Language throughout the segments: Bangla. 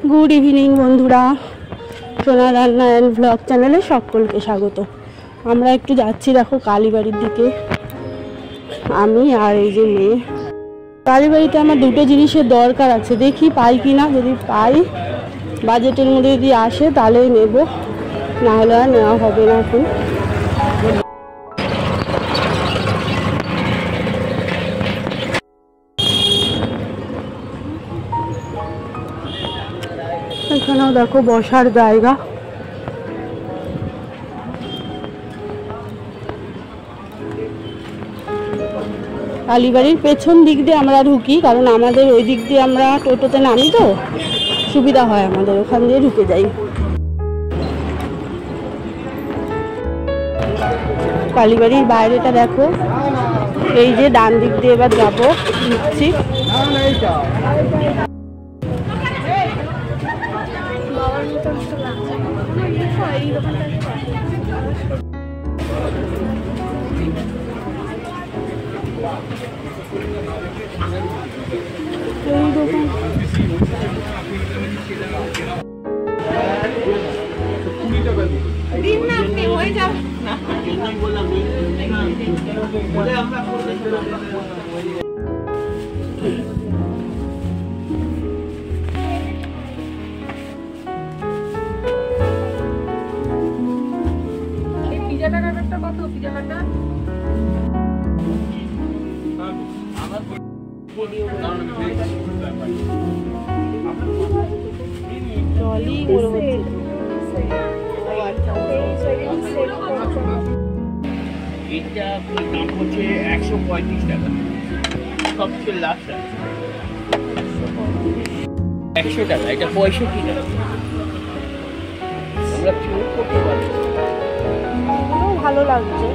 গুড ইভিনিং বন্ধুরা, সোনা রান্না অ্যান্ড ব্লগ চ্যানেলে সকলকে স্বাগত। আমরা একটু যাচ্ছি দেখো কালীবাড়ির দিকে, আমি আর এই যে মেয়ে। কালীবাড়িতে আমার দুটো জিনিসের দরকার আছে, দেখি পাই কি না। যদি পাই, বাজেটের মধ্যে যদি আসে তাহলে নেব, না হলে আর নেওয়া হবে না। এখন এখানেও দেখো বসার জায়গা। কালীবাড়ির পেছন দিক দিয়ে আমরা ঢুকি, কারণ আমাদের ওই দিক দিয়ে আমরা টোটোতে নামি, তো সুবিধা হয় আমাদের, ওখান দিয়ে ঢুকে যাই। কালীবাড়ির বাইরেটা দেখো, এই যে ডান দিক দিয়ে এবার যাবো, ঢুকছি। এটা দাম হচ্ছে 135 টাকা, সবচেয়ে লাস্ট 100 টাকা, এটা 65 টাকা। আমরা চুল করতে পারি, ভালো লাগছে,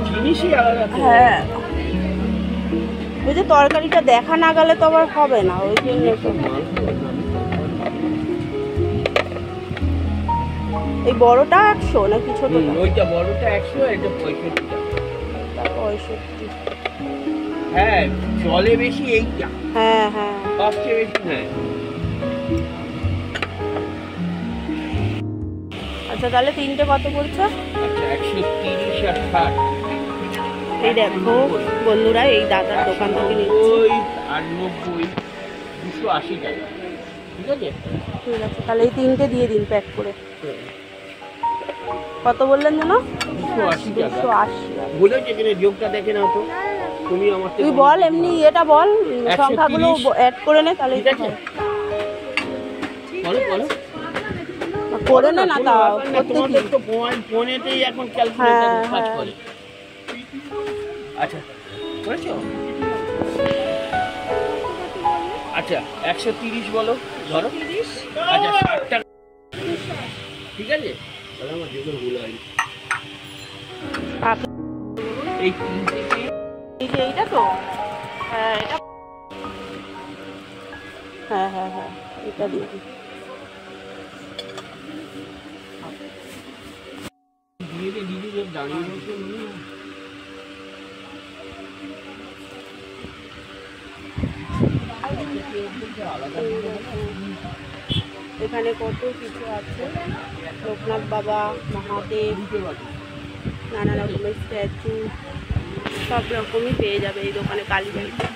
জিনিসই আলাদা। হ্যাঁ, ওই যে তরকারিটা দেখা না গেলে তো আবার হবে না, ওই জন্য। এই বড়টা 100 নাকি ছোটটা? ওইটা বড়টা 100, এটা 65 টাকা। 65। হ্যাঁ, চলে বেশি এইটা। হ্যাঁ হ্যাঁ, সবচেয়ে বেশি। হ্যাঁ, আচ্ছা তাহলে তিনটে কত পড়ছে? আচ্ছা 130 আর 60। এই দেখো বন্ধুরা, এই দাদার দোকান থেকে নিচ্ছি। 90, 280 টাকা। ঠিক আছে, ঠিক আছে, তাহলে এই তিনটে দিয়ে দিন প্যাক করে। কত বললেন যেন? 280 টাকা। 280। বলে যেখানে যোগটা দেখে নাও তো তুমি। আমার তুই বল, এমনি এটা বল, সংখ্যাগুলো অ্যাড করে নে, তাহলে ঠিক আছে। বলো বলো, করে নে না, তা তোমাদের তো ফোনেতেই এখন ক্যালকুলেটর কাজ করে। আচ্ছা করেছো? আচ্ছা 130 বলো, ধরো 30। আচ্ছা 60 টাকা, ঠিক আছে। তাহলে আমার যোগের ভুল হয়নি। এই তিনটে, এই যে এইটা তো, হ্যাঁ এটা, হ্যাঁ হ্যাঁ হ্যাঁ, এটা দিয়ে দিন। দিদি দাঁড়িয়ে বলছে এখানে কত কিছু আছে, লোকনাথ বাবা, মহাদেব, নানা রকমের স্ট্যাচু, সব রকমই পেয়ে যাবে এই দোকানে কালীবাড়িতে।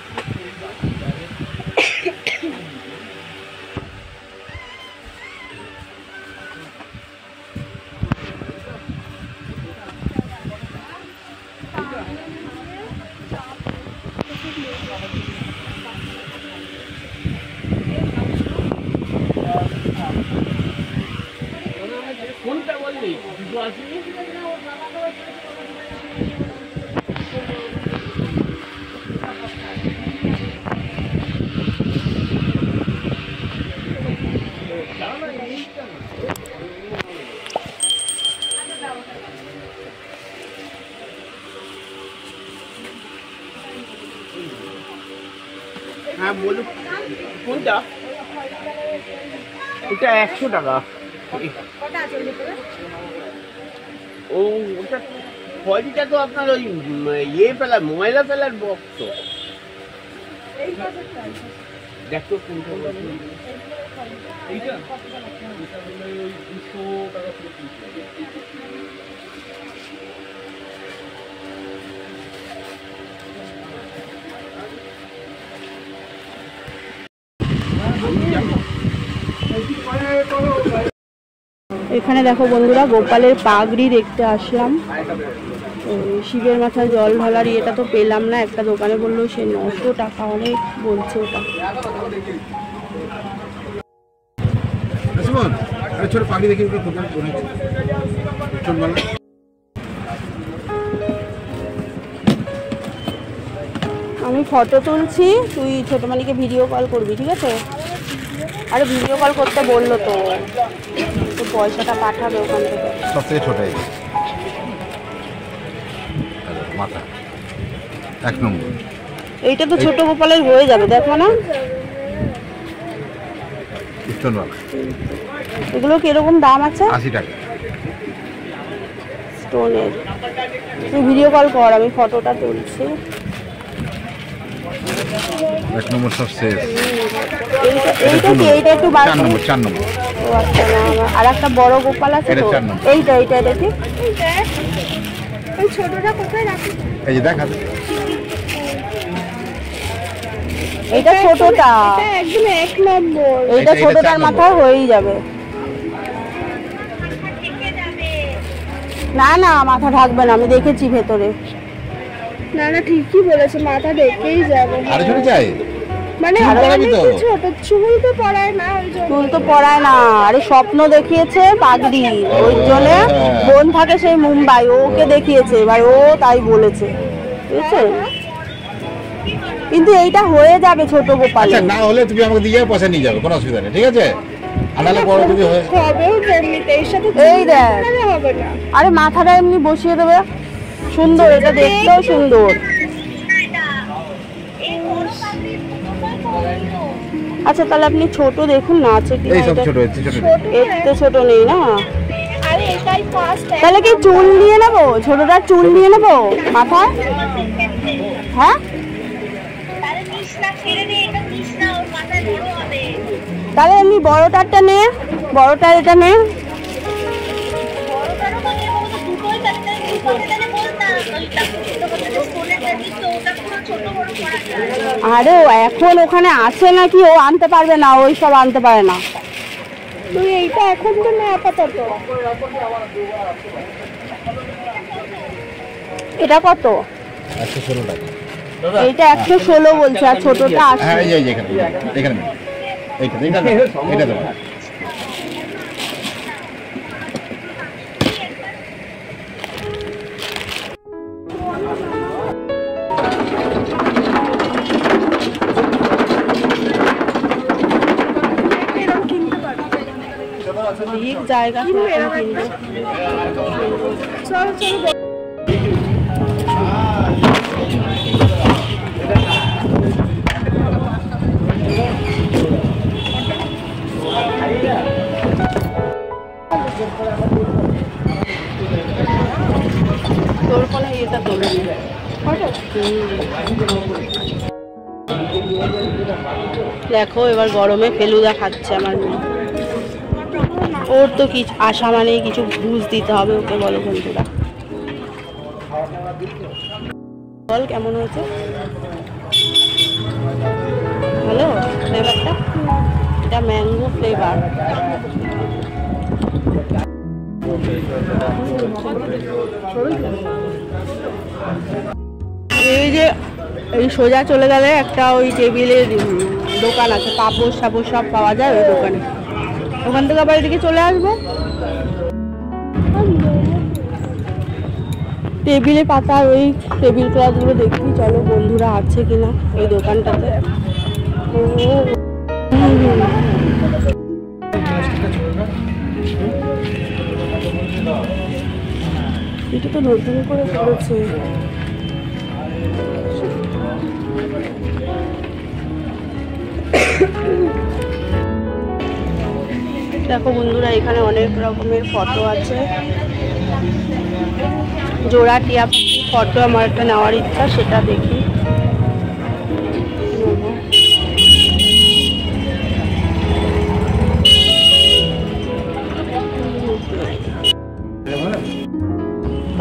কোনটা বললি? দুটো আসেনি। হ্যাঁ বলুন, কোনটা? এটা 100 টাকা। ও ওটা কোয়ালিটিটা তো আপনার ওই ইয়ে ফেলার, ময়লা ফেলার বক্স তো। দেখো কোনটা এইটা ওই 200 টাকা করে পিস লাগে। এখানে দেখো বন্ধুরা গোপালের পাগড়ি দেখতে আসলাম। শিবের মাথায় জল ঢালার এটা তো পেলাম না, একটা দোকানে বললো সে 900 টাকা, অনেক বলছে ওটা। আমি ফটো তুলছি, তুই ছোটমানিকে ভিডিও কল করবি, ঠিক আছে? আরে ভিডিও কল করতে বললো তো, পয়সাটা পাঠাবে ওখান থেকে। সবথেকে ছোট মাথা 1 নম্বর। এইটা তো ছোট গোপালের হয়ে যাবে, দেখো না এগুলো কিরকম দাম আছে? 80 টাকা স্টোনের। তুই ভিডিও কল কর, আমি ফটোটা তুলছি। 1 নম্বর সব শেষ। এইটা কি? এইটা একটু বার 4 নম্বর 4 নম্বর। ও আচ্ছা, না আর একটা বড় গোপাল আছে তো, এইটা দেখি। ওই ছোটটা কোথায় রাখি? এই যে দেখ হাতে। এইটা ছোটটা, এটা একদম 1 নম্বর। এইটা ছোটটার মাথা হয়েই যাবে। না না মাথা ঢাকবে না, আমি দেখেছি ভেতরে। না না ঠিকই বলেছে, মাথা ঢেকেই যাবে। আরে ছোট চাই মানে ছোট চুল তো পড়ায় না, চুল তো পড়ায় না। আরে স্বপ্ন দেখিয়েছে পাগড়ি, ওই জন্য বোন থাকে সেই মুম্বাই, ওকে দেখিয়েছে, এবার ও তাই বলেছে, বুঝছে? কিন্তু এইটা হয়ে যাবে ছোট গোপাল। আচ্ছা না হলে তুমি আমাকে দিয়ে পয়সা নিয়ে যাবে, কোনো অসুবিধা নেই, ঠিক আছে? আনালে বড় যদি হয় হবেও এমনিতে, এর সাথে এই দেখ হবে না। আরে মাথাটা এমনি বসিয়ে দেবে, সুন্দর, এটা দেখতেও সুন্দর। আচ্ছা তাহলে আপনি ছোট দেখুন না, আছে কি? এই সব ছোট হচ্ছে, ছোট এর তো ছোট নেই না। তাহলে কি চুল নিয়ে নেবো? ছোটটার চুল নিয়ে নেবো মাথায়? হ্যাঁ তাহলে এমনি বড়টারটা নে, বড়টার এটা নে। আরে এখন ওখানে আছে নাকি, ও আনতে পারবে না, ওই সব আনতে পারে না। তুই এইটা এখন তো না আপাতত। এটা কত? 116 টাকা। এইটা 116 বলছে, আর ছোটটা 80। হ্যাঁ এই যে এখানে এখানে এইটা দাও। ঠিক জায়গা চল চল। তোর কোনো ইয়েটা তোলে দেখো, এবার গরমে ফেলুদা খাচ্ছে আমার মেয়ে। ওর তো কিছু আশা মানেই কিছু ঘুষ দিতে হবে ওকে, বলো বন্ধুরা। বল কেমন হয়েছে? ভালো ফ্লেভারটা? এটা ম্যাঙ্গো ফ্লেভার। এই যে এই সোজা চলে গেলে একটা ওই টেবিলের দোকান আছে, পাপড় সাপড় সব পাওয়া যায় ওই দোকানে। ওখান থেকে আবার এদিকে চলে আসবো। টেবিলে পাতা ওই টেবিল ক্লথগুলো দেখি, চলো বন্ধুরা আছে কিনা ওই দোকানটাতে। এটা তো নতুন করে করেছে। দেখো বন্ধুরা, এখানে অনেক রকমের ফটো আছে। জোড়া টিয়া পাখির ফটো আমার একটা নেওয়ার ইচ্ছা, সেটা দেখি।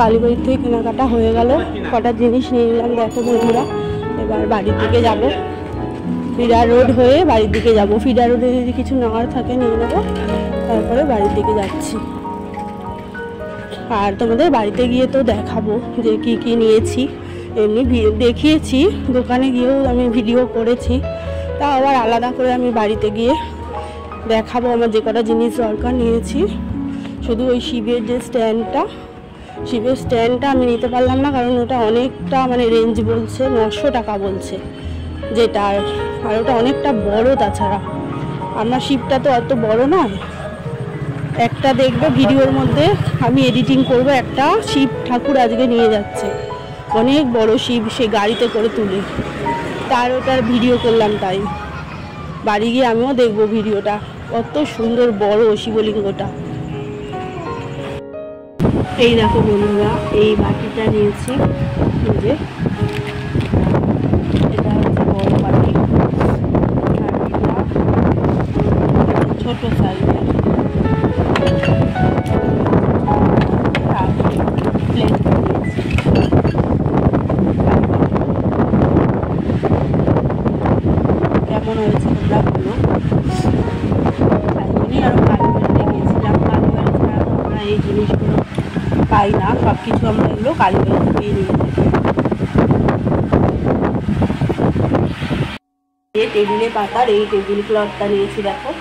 কালীবাড়ির থেকে কেনাকাটা হয়ে গেল, কটা জিনিস নিয়ে নিলাম দেখো বন্ধুরা। এবার বাড়ির দিকে যাব, ফিডা রোড হয়ে বাড়ির দিকে যাব। ফিডা রোডে যদি কিছু নেওয়ার থাকে নিয়ে নেবো, তারপরে বাড়ির দিকে যাচ্ছি। আর তোমাদের বাড়িতে গিয়ে তো দেখাবো যে কি কি নিয়েছি। এমনি দেখিয়েছি, দোকানে গিয়েও আমি ভিডিও করেছি, তা আবার আলাদা করে আমি বাড়িতে গিয়ে দেখাবো আমার যে কটা জিনিস দরকার নিয়েছি। শুধু ওই শিবের যে স্ট্যান্ডটা আমি নিতে পারলাম না, কারণ ওটা অনেকটা মানে রেঞ্জ বলছে 900 টাকা বলছে যেটা, আর ওটা অনেকটা বড়। তাছাড়া আমার শিবটা তো অত বড় না। একটা দেখবে ভিডিওর মধ্যে আমি এডিটিং করব, একটা শিব ঠাকুর আজকে নিয়ে যাচ্ছে, অনেক বড় শিব, সে গাড়িতে করে তুলে, তার ওটার ভিডিও করলাম। তাই বাড়ি গিয়ে আমিও দেখবো ভিডিওটা, কত সুন্দর বড় শিবলিঙ্গটা। এই দেখো বন্ধুরা, এই বাটিটা নিয়েছি, যে এটা হচ্ছে বড় বাটি, আর এটা ছোট সাইজের। আর প্লেট নিয়েছি, কেমন হয়েছে তোমরা বলো। তাই জন্যই আরো কালীবাড়িতে গিয়েছিলাম, কালীবাড়ি ছাড়া তো আমরা এই জিনিসগুলো পাই না, সব কিছু আমরা এগুলো কালীবাড়ি থেকেই নিয়ে থাকি। এই টেবিলে পাতার এই টেবিল ক্লথটা নিয়েছি দেখো।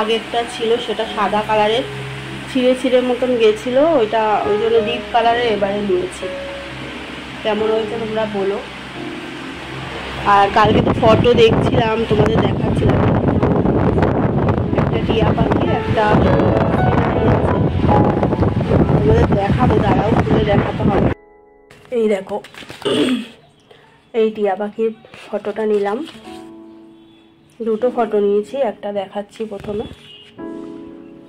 আগেরটা ছিল সেটা সাদা কালারের, ছিঁড়ে ছিঁড়ে মতন গেছিলো, ওইটা ওই জন্য ডিপ কালারের এবারে নিয়েছি। কেমন হয়েছে তোমরা বলো। আর কালকে তো ফটো দেখছিলাম, তোমাদের দেখাচ্ছিলাম, একটা টিয়া পাখি, একটা তোমাদের দেখাবো, দাঁড়াও খুলে দেখাতে হবে। এই দেখো, এই টিয়া পাখির ফটোটা নিলাম, দুটো ফটো নিয়েছি, একটা দেখাচ্ছি প্রথমে,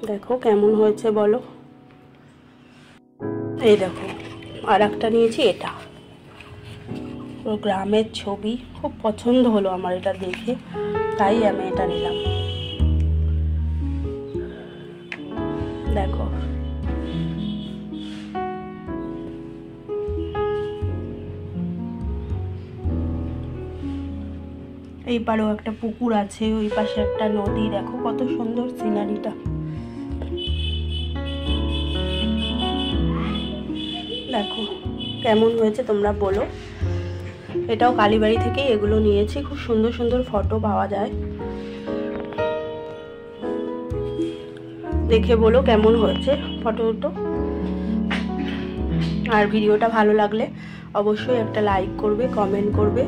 দেখো কেমন হয়েছে বলো। এই দেখো, আর একটা নিয়েছি, এটা গ্রামের ছবি, খুব পছন্দ হলো আমার এটা দেখে, তাই আমি এটা নিলাম। দেখো এই পারেও একটা পুকুর আছে, ওই পাশে একটা নদী, দেখো কত সুন্দর সিনারিটা। দেখো কেমন হয়েছে তোমরা বলো। এটাও কালীবাড়ি থেকেই এগুলো নিয়েছি, খুব সুন্দর সুন্দর ফটো পাওয়া যায়, দেখে বলো কেমন হয়েছে ফটোটা। আর ভিডিওটা ভালো লাগলে অবশ্যই একটা লাইক করবে, কমেন্ট করবে,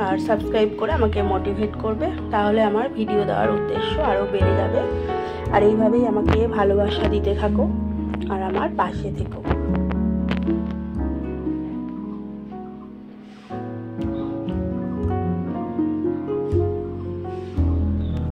আর সাবস্ক্রাইব করে আমাকে মোটিভেট করবে, তাহলে আমার ভিডিও দেওয়ার উদ্দেশ্য আরও বেড়ে যাবে। আর এইভাবেই আমাকে ভালোবাসা দিতে থাকো আর আমার পাশে থেকো।